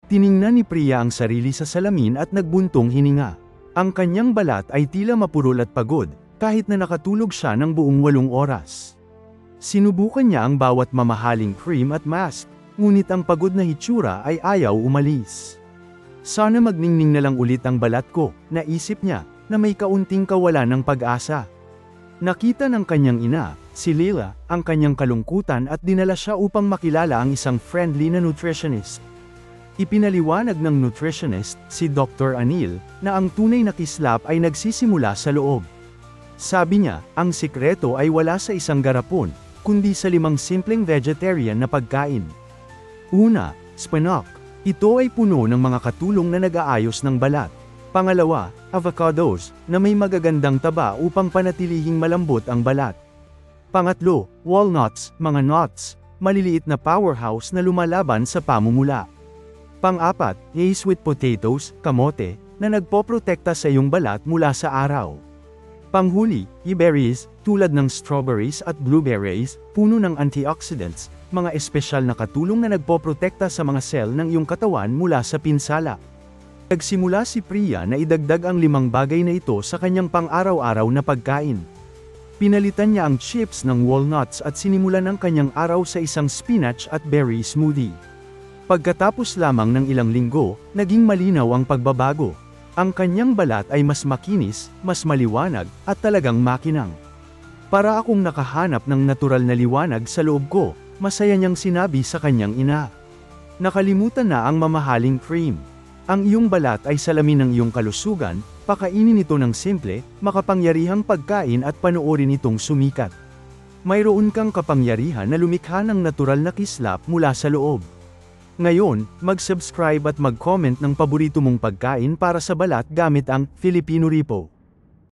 Tiningnan ni Priya ang sarili sa salamin at nagbuntong hininga. Ang kanyang balat ay tila mapurol at pagod, kahit na nakatulog siya ng buong 8 oras. Sinubukan niya ang bawat mamahaling cream at mask, ngunit ang pagod na hitsura ay ayaw umalis. Sana magningning na lang ulit ang balat ko, naisip niya, na may kaunting kawalan ng pag-asa. Nakita ng kanyang ina, si Leila, ang kanyang kalungkutan at dinala siya upang makilala ang isang friendly na nutritionist. Ipinaliwanag ng nutritionist, si Dr. Anil, na ang tunay na kislap ay nagsisimula sa loob. Sabi niya, ang sikreto ay wala sa isang garapon, kundi sa 5 simpleng vegetarian na pagkain. Una, spinach. Ito ay puno ng mga katulong na nag-aayos ng balat. Pangalawa, avocados, na may magagandang taba upang panatilihing malambot ang balat. Pangatlo, walnuts, mga nuts, maliliit na powerhouse na lumalaban sa pamumula. Pang-apat, sweet potatoes, kamote, na nagpoprotekta sa iyong balat mula sa araw. Panghuli, berries, tulad ng strawberries at blueberries, puno ng antioxidants, mga espesyal na katulong na nagpoprotekta sa mga sel ng iyong katawan mula sa pinsala. Nagsimula si Priya na idagdag ang 5 bagay na ito sa kanyang pang-araw-araw na pagkain. Pinalitan niya ang chips ng walnuts at sinimulan ang kanyang araw sa isang spinach at berry smoothie. Pagkatapos lamang ng ilang linggo, naging malinaw ang pagbabago. Ang kanyang balat ay mas makinis, mas maliwanag, at talagang makinang. Para akong nakahanap ng natural na liwanag sa loob ko, masaya niyang sinabi sa kanyang ina. Nakalimutan na ang mamahaling cream. Ang iyong balat ay salamin ng iyong kalusugan, pakainin ito ng simple, makapangyarihang pagkain at panoorin itong sumikat. Mayroon kang kapangyarihan na lumikha ng natural na kislap mula sa loob. Ngayon, mag-subscribe at mag-comment ng paborito mong pagkain para sa balat gamit ang Filipino Repo.